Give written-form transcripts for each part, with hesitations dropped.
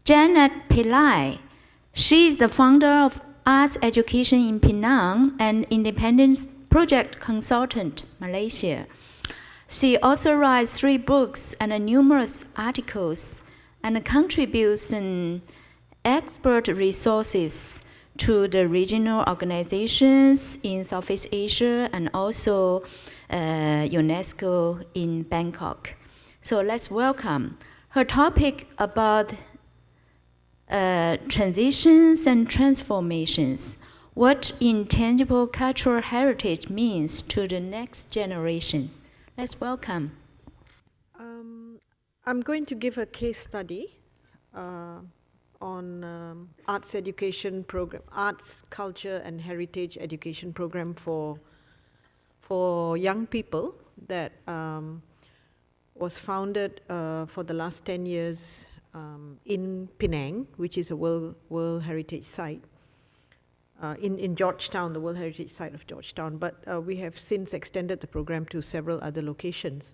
Janet Pillai. She is the founder of Arts Education in Penang and independent project consultant, Malaysia. She authored 3 books and numerous articles and contributes expert resources to the regional organizations in Southeast Asia and also UNESCO in Bangkok. So let's welcome. Her topic about transitions and transformations, what intangible cultural heritage means to the next generation. Let's welcome. I'm going to give a case study on arts education program, arts, culture and heritage education program for young people that was founded for the last 10 years in Penang, which is a World Heritage Site, in Georgetown, the World Heritage Site of Georgetown, but we have since extended the program to several other locations.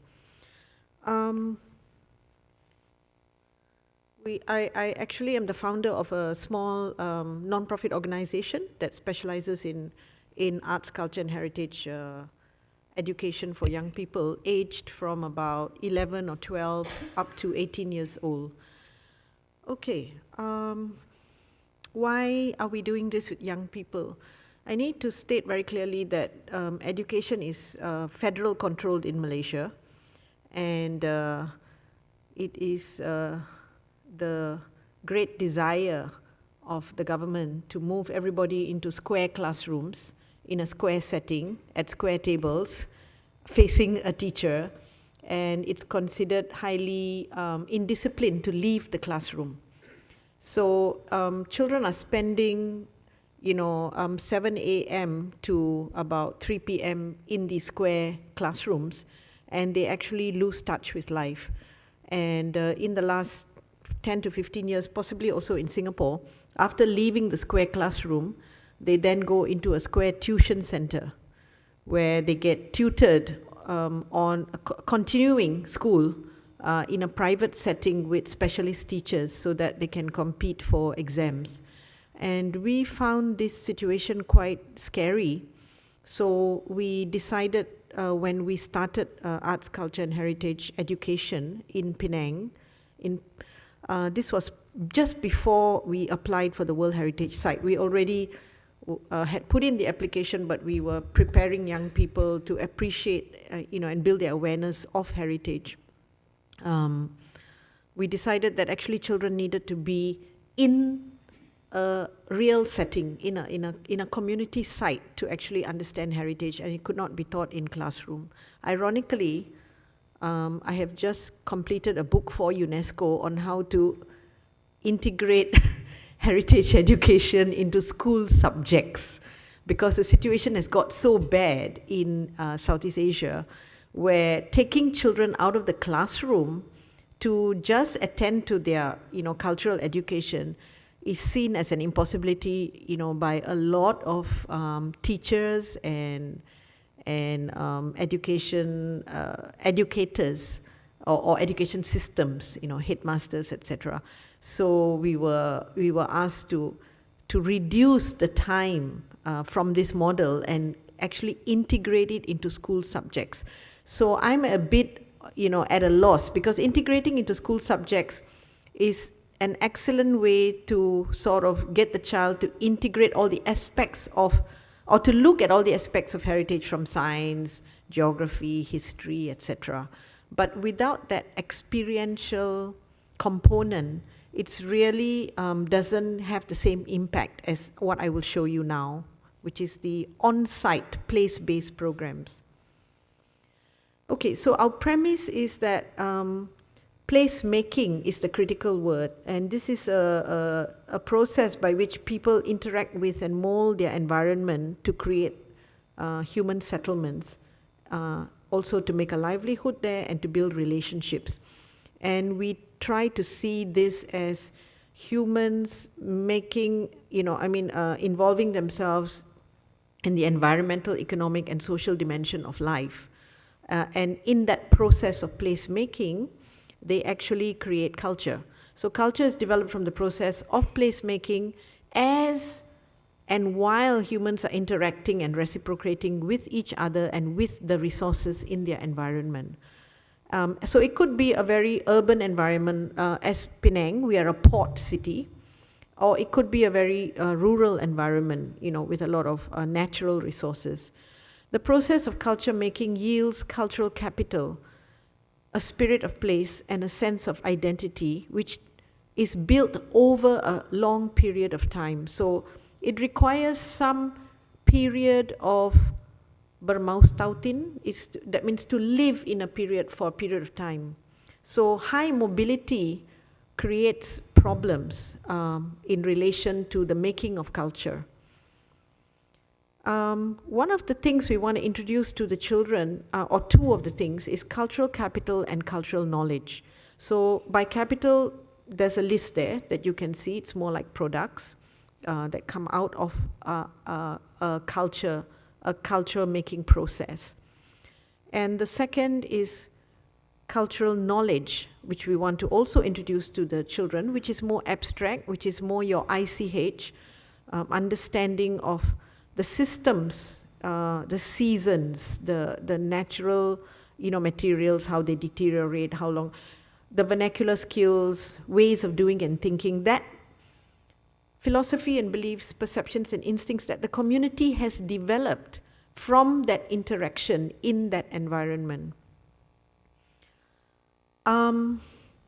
I actually am the founder of a small non-profit organization that specializes in arts, culture and heritage education for young people aged from about 11 or 12 up to 18 years old. Okay, why are we doing this with young people? I need to state very clearly that education is federal controlled in Malaysia, and it is the great desire of the government to move everybody into square classrooms in a square setting at square tables facing a teacher, and it's considered highly indisciplined to leave the classroom. So children are spending 7 a.m. to about 3 p.m. in these square classrooms, and they actually lose touch with life. And in the last 10 to 15 years, possibly also in Singapore, after leaving the square classroom, they then go into a square tuition center where they get tutored on continuing school in a private setting with specialist teachers so that they can compete for exams. And we found this situation quite scary. So we decided when we started arts, culture and heritage education in Penang, this was just before we applied for the World Heritage Site. We already had put in the application, but we were preparing young people to appreciate, and build their awareness of heritage. We decided that actually children needed to be in a real setting, in a community site to actually understand heritage, and it could not be taught in classroom. Ironically, I have just completed a book for UNESCO on how to integrate heritage education into school subjects, because the situation has got so bad in Southeast Asia, where taking children out of the classroom to just attend to their cultural education is seen as an impossibility by a lot of teachers and educators or education systems, headmasters, etc. So we were asked to reduce the time from this model and actually integrate it into school subjects. So I'm a bit at a loss, because integrating into school subjects is an excellent way to sort of get the child to integrate all the aspects of, or to look at all the aspects of heritage from science, geography, history, etc. But without that experiential component, it's really doesn't have the same impact as what I will show you now, which is the on-site place-based programs. Okay, so our premise is that place-making is the critical word, and this is a process by which people interact with and mold their environment to create human settlements, also to make a livelihood there and to build relationships. And we try to see this as humans making, involving themselves in the environmental, economic, and social dimension of life. And in that process of place-making, they actually create culture. So culture is developed from the process of placemaking as and while humans are interacting and reciprocating with each other and with the resources in their environment. So it could be a very urban environment, as Penang, we are a port city, or it could be a very rural environment, with a lot of natural resources. The process of culture making yields cultural capital, a spirit of place and a sense of identity, which is built over a long period of time. So it requires some period of bermaustautin, that means to live in a period for a period of time. So high mobility creates problems in relation to the making of culture. One of the things we want to introduce to the children, or two of the things, is cultural capital and cultural knowledge. So by capital, there's a list there that you can see. It's more like products that come out of a culture making process. And the second is cultural knowledge, which we want to also introduce to the children, which is more abstract, which is more your ICH, understanding of the systems, the seasons, the natural materials, how they deteriorate, how long, the vernacular skills, ways of doing and thinking, that philosophy and beliefs, perceptions and instincts that the community has developed from that interaction in that environment.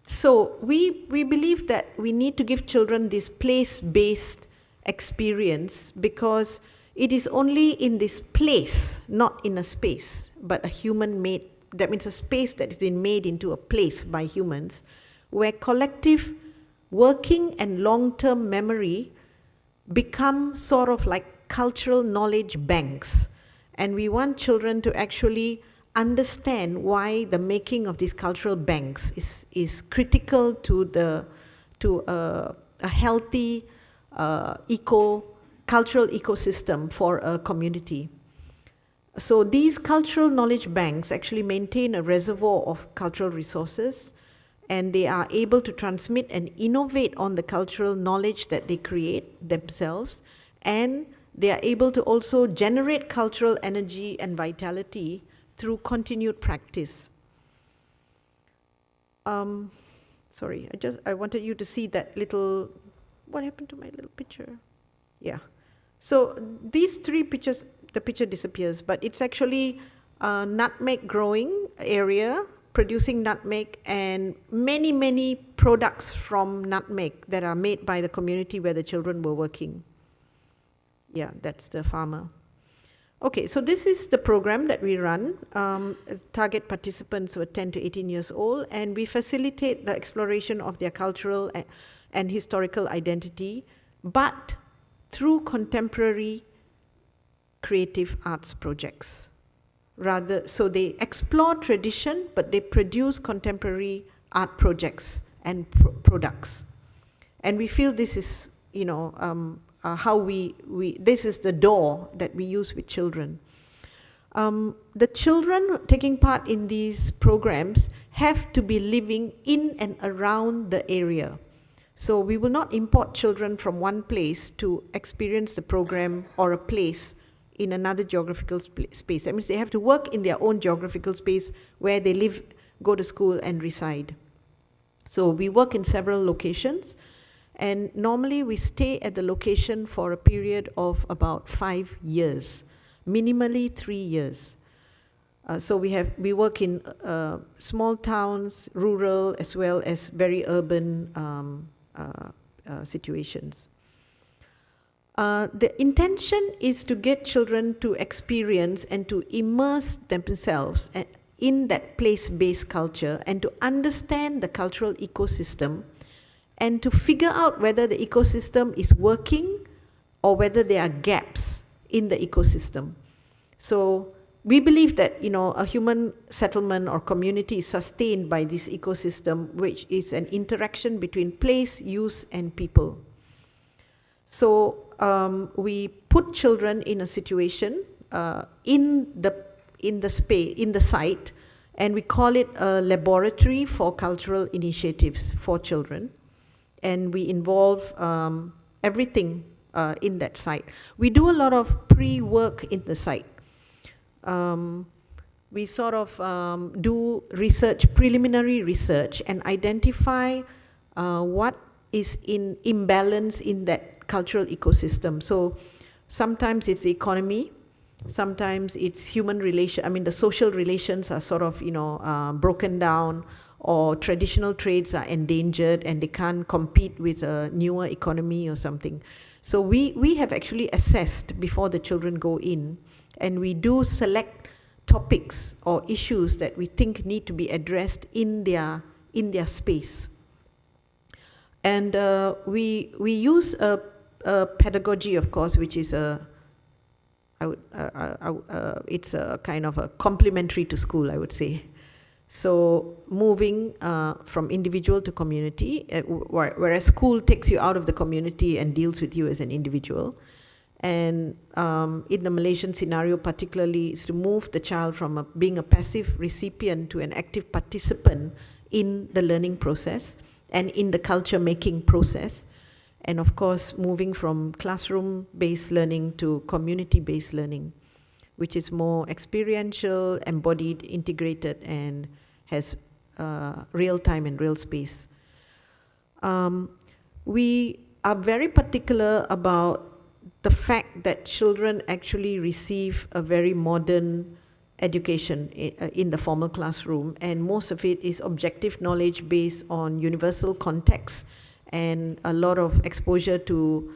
So we believe that we need to give children this place-based experience, because it is only in this place, not in a space, but a human-made, that means a space that has been made into a place by humans, where collective working and long-term memory become sort of like cultural knowledge banks. And we want children to actually understand why the making of these cultural banks is critical to a healthy cultural ecosystem for a community. So these cultural knowledge banks actually maintain a reservoir of cultural resources, and they are able to transmit and innovate on the cultural knowledge that they create themselves, and they are able to also generate cultural energy and vitality through continued practice. Sorry, I wanted you to see that little, what happened to my little picture? Yeah. So these three pictures, the picture disappears, but it's actually a nutmeg growing area, producing nutmeg, and many, many products from nutmeg that are made by the community where the children were working. Yeah, that's the farmer. Okay, so this is the program that we run. Target participants were 10 to 18 years old, and we facilitate the exploration of their cultural and historical identity, but through contemporary creative arts projects. So they explore tradition, but they produce contemporary art projects and products. And we feel this is, how this is the door that we use with children. The children taking part in these programs have to be living in and around the area. So we will not import children from one place to experience the program or a place in another geographical space. That means they have to work in their own geographical space where they live, go to school and reside. So we work in several locations, and normally we stay at the location for a period of about 5 years, minimally 3 years. So we work in small towns, rural, as well as very urban situations. The intention is to get children to experience and to immerse themselves in that place-based culture, and to understand the cultural ecosystem, and to figure out whether the ecosystem is working or whether there are gaps in the ecosystem. So we believe that a human settlement or community is sustained by this ecosystem, which is an interaction between place, use, and people. So we put children in a situation in the site, and we call it a laboratory for cultural initiatives for children. and we involve everything in that site. We do a lot of pre-work in the site. We sort of do research, preliminary research, and identify what is in imbalance in that cultural ecosystem. So sometimes it's the economy, sometimes it's human relation. I mean, the social relations are sort of, broken down, or traditional trades are endangered and they can't compete with a newer economy or something. So we have actually assessed before the children go in, and we do select topics or issues that we think need to be addressed in their space. And we use a pedagogy, of course, which is it's a kind of a complementary to school, I would say. So moving from individual to community, whereas school takes you out of the community and deals with you as an individual. And in the Malaysian scenario particularly, is to move the child from being a passive recipient to an active participant in the learning process and in the culture making process. And of course, moving from classroom-based learning to community-based learning, which is more experiential, embodied, integrated, and has real time and real space. We are very particular about the fact that children actually receive a very modern education in the formal classroom, and most of it is objective knowledge based on universal context and a lot of exposure to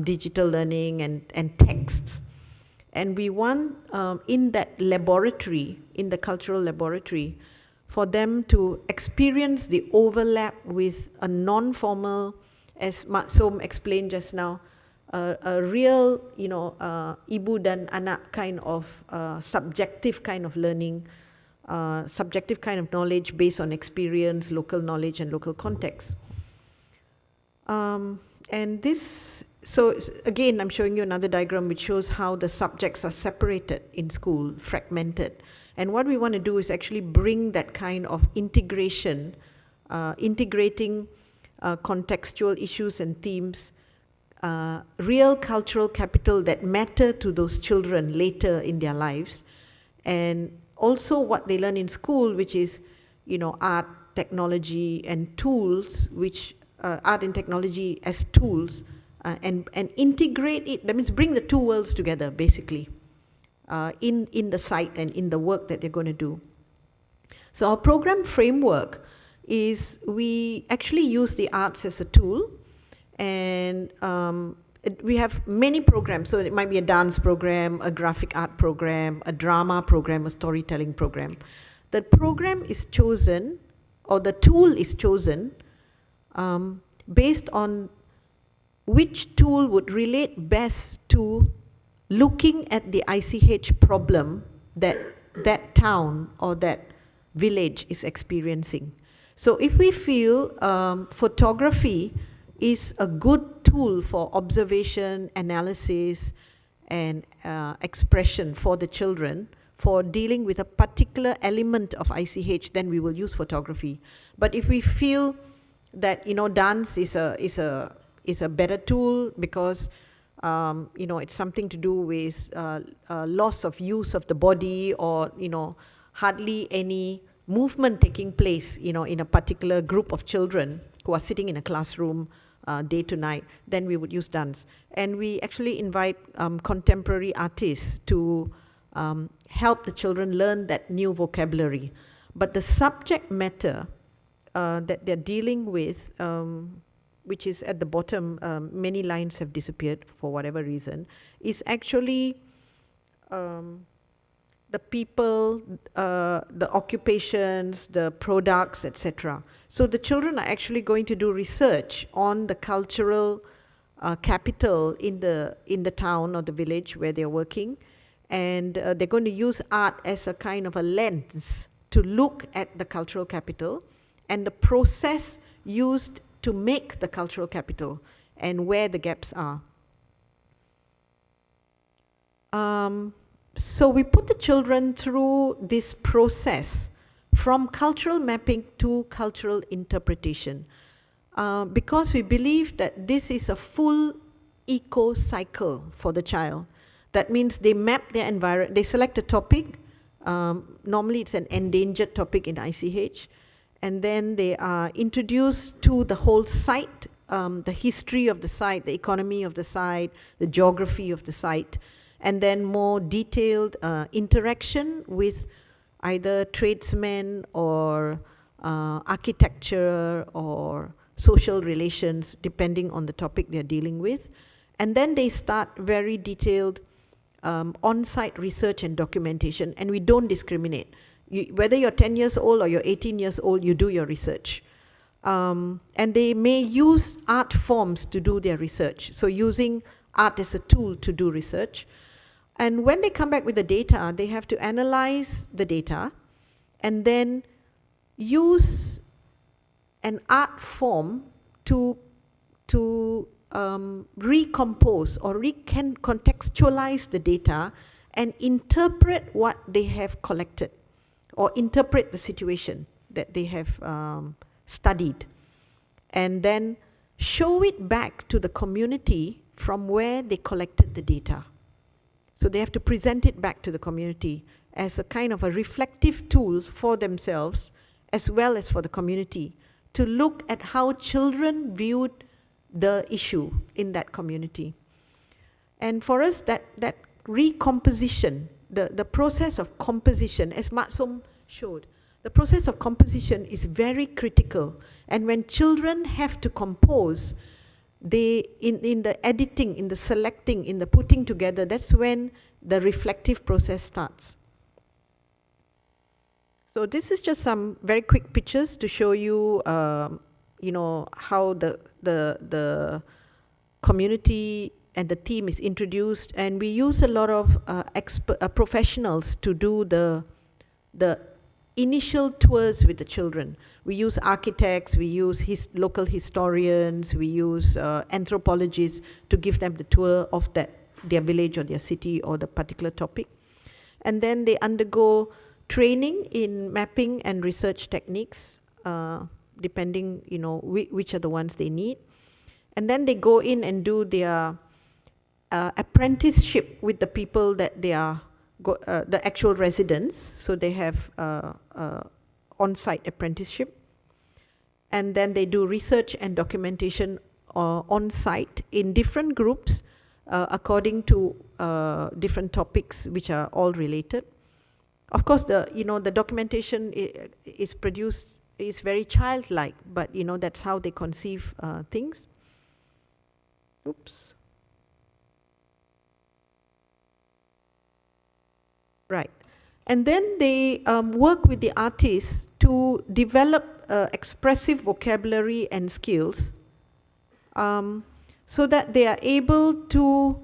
digital learning and texts. And we want in that laboratory, in the cultural laboratory, for them to experience the overlap with a non-formal, as Mak Som explained just now, a real, ibu dan anak kind of subjective kind of learning, subjective kind of knowledge based on experience, local knowledge, and local context. And this, so again, I'm showing you another diagram which shows how the subjects are separated in school, fragmented. And what we want to do is actually bring that kind of integration, integrating contextual issues and themes, real cultural capital that matter to those children later in their lives, and also what they learn in school, which is, art, technology, and tools, which art and technology as tools, and integrate it. That means bring the two worlds together, basically, in the site and in the work that they're going to do. So our program framework is we actually use the arts as a tool, and we have many programs. So it might be a dance program, a graphic art program, a drama program, a storytelling program. The program is chosen, or the tool is chosen, based on which tool would relate best to looking at the ICH problem that that town or that village is experiencing. So if we feel photography is a good tool for observation, analysis, and expression for the children, for dealing with a particular element of ICH, then we will use photography. But if we feel that dance is a better tool because it's something to do with loss of use of the body, or hardly any movement taking place in a particular group of children who are sitting in a classroom day to night, then we would use dance. And we actually invite contemporary artists to help the children learn that new vocabulary. But the subject matter that they're dealing with, which is at the bottom, many lines have disappeared for whatever reason, is actually the people, the occupations, the products, etc. So the children are actually going to do research on the cultural capital in the town or the village where they're working, and they're going to use art as a kind of a lens to look at the cultural capital and the process used to make the cultural capital and where the gaps are. So we put the children through this process from cultural mapping to cultural interpretation. because we believe that this is a full eco cycle for the child. That means they map their environment, they select a topic, normally it's an endangered topic in ICH, and then they are introduced to the whole site, the history of the site, the economy of the site, the geography of the site, and then more detailed interaction with either tradesmen or architecture or social relations, depending on the topic they're dealing with. And then they start very detailed on-site research and documentation, and we don't discriminate. Whether you're 10 years old or you're 18 years old, you do your research. And they may use art forms to do their research, so using art as a tool to do research. And when they come back with the data, they have to analyze the data and then use an art form to recompose or contextualize the data and interpret what they have collected, or interpret the situation that they have studied, and then show it back to the community from where they collected the data. So they have to present it back to the community as a kind of a reflective tool for themselves as well as for the community, to look at how children viewed the issue in that community. And for us, that recomposition, the process of composition, as Matsum showed, the process of composition is very critical. And when children have to compose, they, in the editing, in the selecting, in the putting together, that's when the reflective process starts. So this is just some very quick pictures to show you, you know, how the community and the team is introduced, and we use a lot of professionals to do the initial tours with the children. We use architects, we use local historians, we use anthropologists to give them the tour of their village or their city or the particular topic. And then they undergo training in mapping and research techniques, depending, you know, which are the ones they need. And then they go in and do their apprenticeship with the people that they are, the actual residents. So they have on-site apprenticeship. And then they do research and documentation on-site in different groups according to different topics which are all related. Of course, the documentation is produced, is very childlike, but you know, that's how they conceive things. Oops. Right. And then they work with the artists to develop expressive vocabulary and skills so that they are able to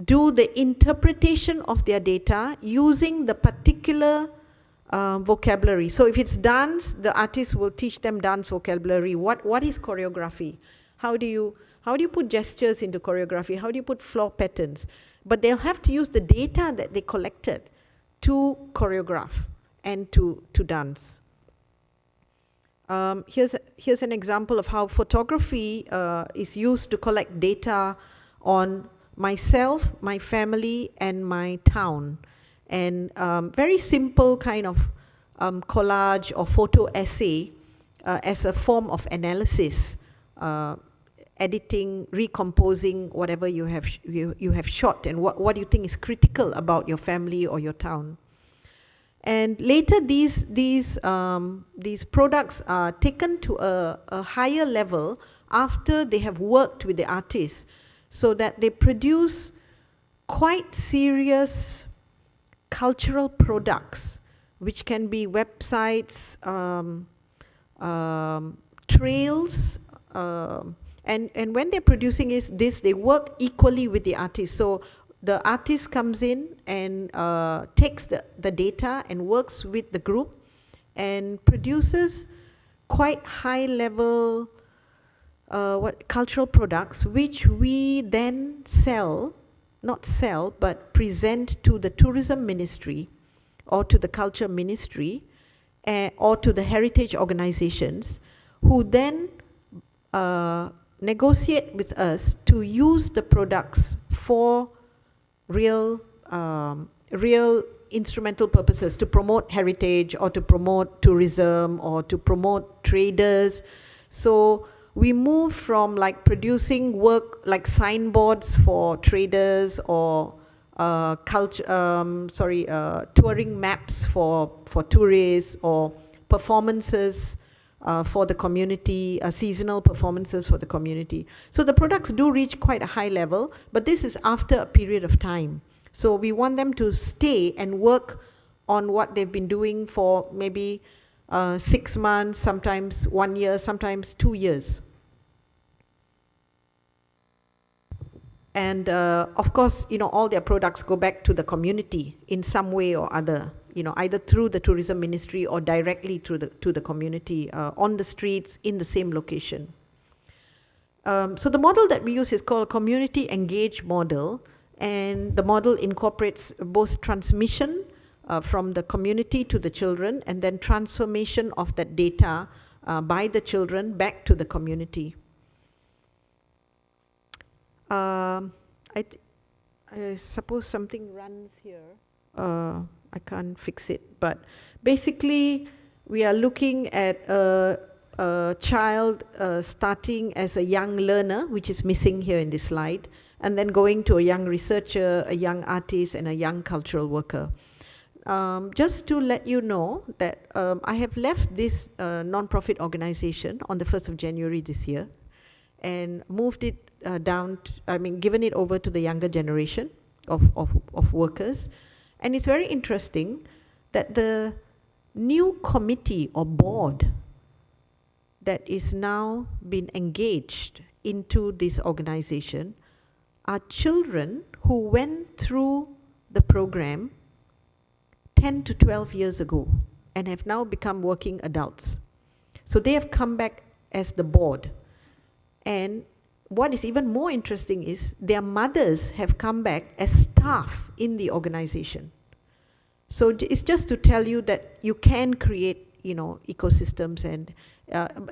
do the interpretation of their data using the particular vocabulary. So if it's dance, the artist will teach them dance vocabulary. What is choreography? How do you put gestures into choreography? How do you put floor patterns? But they'll have to use the data that they collected to choreograph and to dance. Here's an example of how photography is used to collect data on myself, my family, and my town. And very simple kind of collage or photo essay as a form of analysis, editing, recomposing whatever you have shot, and what you think is critical about your family or your town. And later these products are taken to a higher level after they have worked with the artists, so that they produce quite serious cultural products, which can be websites, trails, and when they're producing this, they work equally with the artist. So the artist comes in and takes the data and works with the group and produces quite high level cultural products, which we then but present to the tourism ministry or to the culture ministry or to the heritage organizations, who then negotiate with us to use the products for real instrumental purposes, to promote heritage or to promote tourism or to promote traders. So we move from like producing work like signboards for traders or touring maps for tourists or performances for the community, seasonal performances for the community. So the products do reach quite a high level, but this is after a period of time. So we want them to stay and work on what they've been doing for maybe 6 months, sometimes 1 year, sometimes 2 years. And of course, you know, all their products go back to the community in some way or other, you know, either through the tourism ministry or directly to the community on the streets in the same location. So the model that we use is called community engaged model, and the model incorporates both transmission from the community to the children and then transformation of that data by the children back to the community. I suppose something runs here. I can't fix it, but basically we are looking at a child starting as a young learner, which is missing here in this slide, and then going to a young researcher, a young artist, and a young cultural worker. Just to let you know that I have left this non-profit organization on the 1st of January this year and moved it given it over to the younger generation of workers. And it's very interesting that the new committee or board that is now been engaged into this organization are children who went through the program 10 to 12 years ago and have now become working adults. So they have come back as the board. And what is even more interesting is their mothers have come back as staff in the organization. So it's just to tell you that you can create, you know, ecosystems, and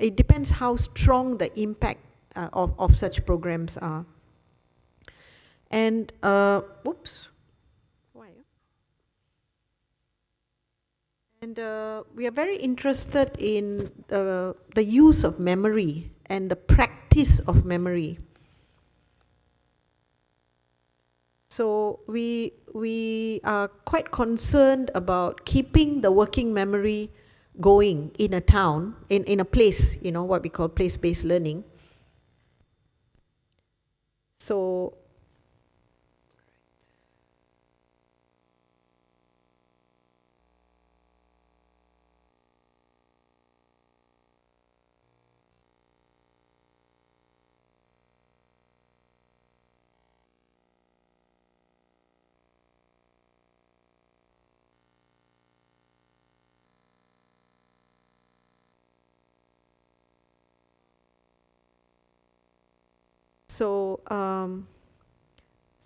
it depends how strong the impact of such programs are. And, whoops, why? And we are very interested in the use of memory and the practice of memory. So we are quite concerned about keeping the working memory going in a town, in a place, you know, what we call place-based learning. So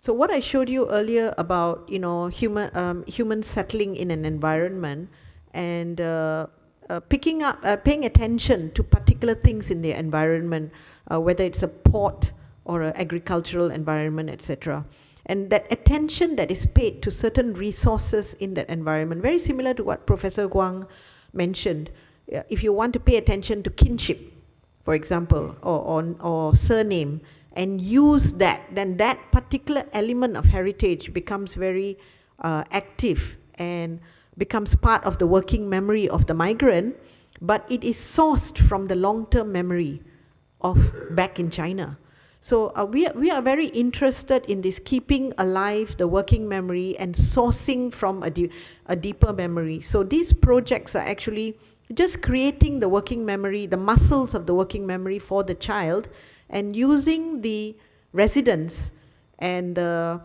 So what I showed you earlier about, you know, humans settling in an environment and paying attention to particular things in the environment, whether it's a port or an agricultural environment, etc. And that attention that is paid to certain resources in that environment, very similar to what Professor Guang mentioned. If you want to pay attention to kinship, for example, or surname, and use that, then that particular element of heritage becomes very active and becomes part of the working memory of the migrant, but it is sourced from the long-term memory of back in China. So we are very interested in this keeping alive the working memory and sourcing from a deeper memory. So these projects are actually just creating the working memory, the muscles of the working memory for the child, and using the residents and the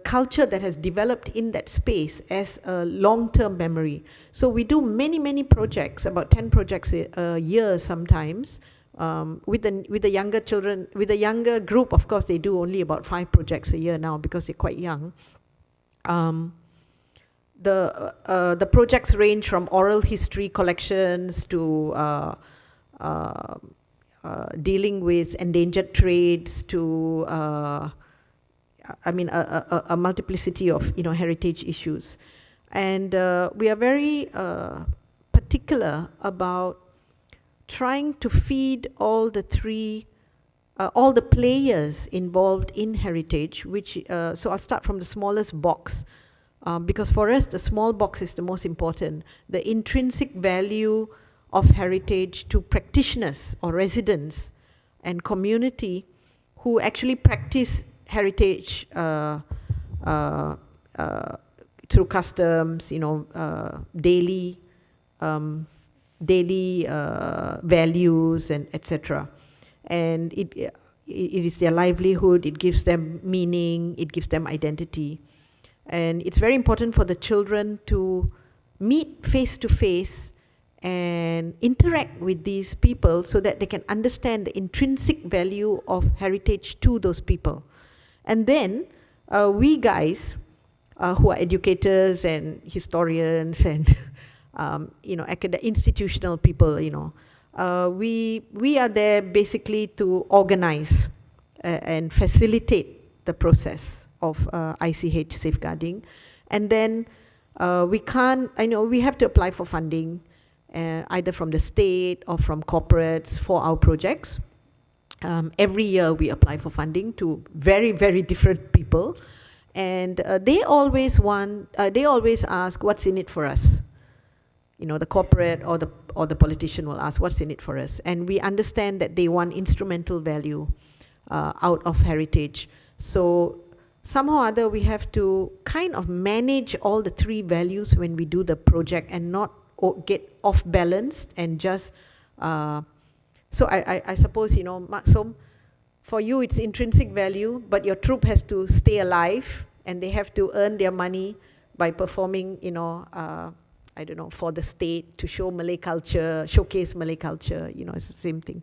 culture that has developed in that space as a long-term memory. So we do many projects, about 10 projects a year sometimes, with the younger children. With the younger group, of course, they do only about 5 projects a year now because they're quite young. The projects range from oral history collections to dealing with endangered trades to, a multiplicity of heritage issues. And we are very particular about trying to feed all the players involved in heritage, which, so I'll start from the smallest box, because for us the small box is the most important. The intrinsic value of heritage to practitioners or residents and community who actually practice heritage through customs, daily values and etc. And it is their livelihood, it gives them meaning, it gives them identity. And it's very important for the children to meet face to face and interact with these people so that they can understand the intrinsic value of heritage to those people. And then we guys, who are educators and historians and institutional people, we are there basically to organize and facilitate the process of ICH safeguarding. And then we have to apply for funding, either from the state or from corporates for our projects. Every year we apply for funding to very, very different people. And they always ask, what's in it for us? The corporate or the politician will ask, what's in it for us? And we understand that they want instrumental value out of heritage. So somehow or other we have to kind of manage all the three values when we do the project and not get off balanced and just, so I suppose, so for you it's intrinsic value, but your troupe has to stay alive and they have to earn their money by performing, I don't know, for the state to show Malay culture, showcase Malay culture, it's the same thing.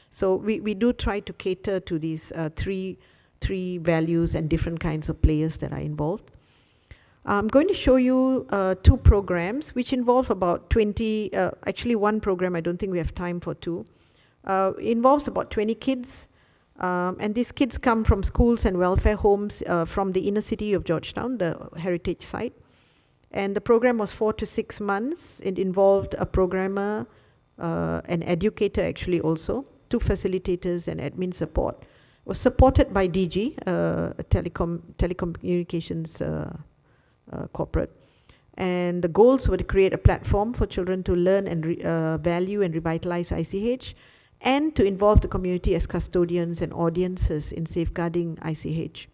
So we do try to cater to these three values and different kinds of players that are involved. I'm going to show you 2 programs which involve about 20, actually one program, I don't think we have time for 2, involves about 20 kids. And these kids come from schools and welfare homes from the inner city of Georgetown, the heritage site. And the program was 4 to 6 months. It involved a programmer, an educator actually also, 2 facilitators and admin support. It was supported by DG, a telecommunications corporate. And the goals were to create a platform for children to learn and value and revitalize ICH, and to involve the community as custodians and audiences in safeguarding ICH.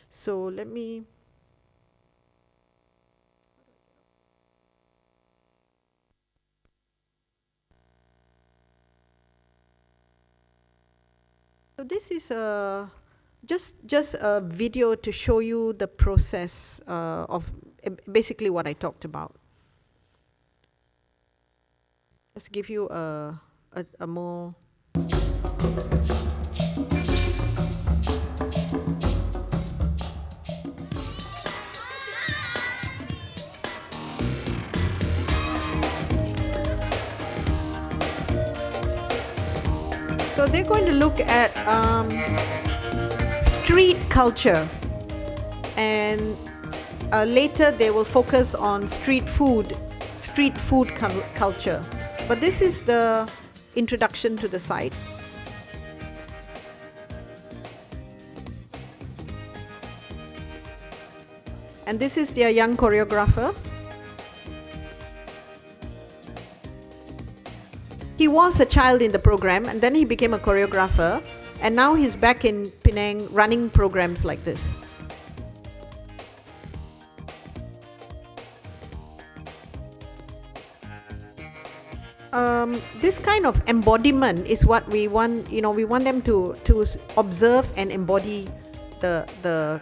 So let me... So this is just a video to show you the process of basically what I talked about. Let's give you a more... So they're going to look at street culture, and later they will focus on street food culture. But this is the introduction to the site. And this is their young choreographer. He was a child in the program and then he became a choreographer, and now he's back in Penang running programs like this. This kind of embodiment is what we want, we want them to observe and embody the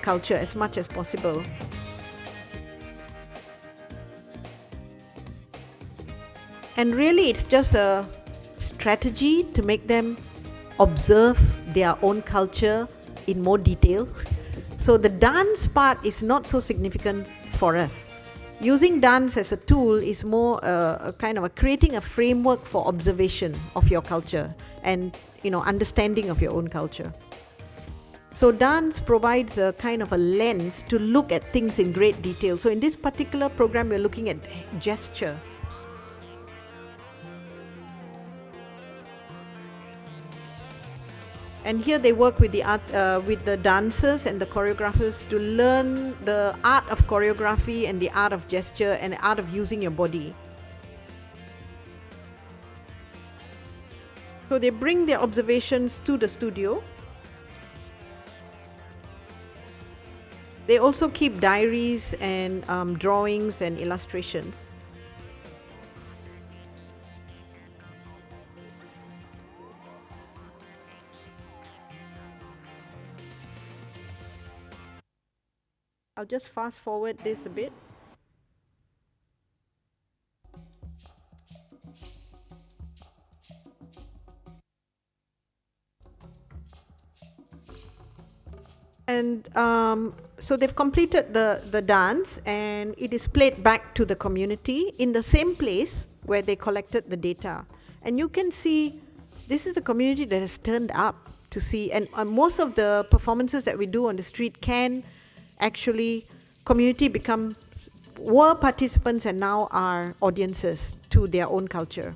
culture as much as possible. And really it's just a strategy to make them observe their own culture in more detail. So the dance part is not so significant for us. Using dance as a tool is more a kind of creating a framework for observation of your culture. and understanding of your own culture. So dance provides a kind of a lens to look at things in great detail. So in this particular program, we're looking at gesture. And here they work with the dancers and the choreographers to learn the art of choreography and the art of gesture and the art of using your body. So they bring their observations to the studio. They also keep diaries and drawings and illustrations. I'll just fast forward this a bit. And so they've completed the dance, and it is played back to the community in the same place where they collected the data. And you can see this is a community that has turned up to see, and most of the performances that we do on the street can actually, community were participants and now are audiences to their own culture.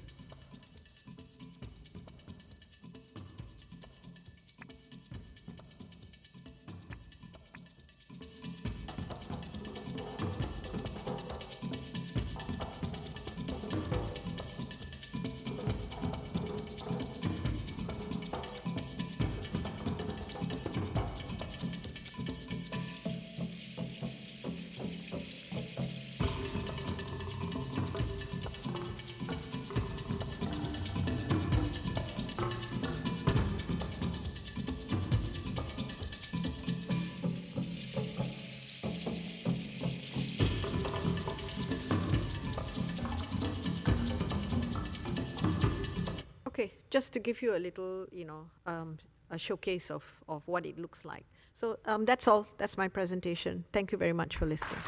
Okay, just to give you a little, a showcase of what it looks like. So that's all. That's my presentation. Thank you very much for listening.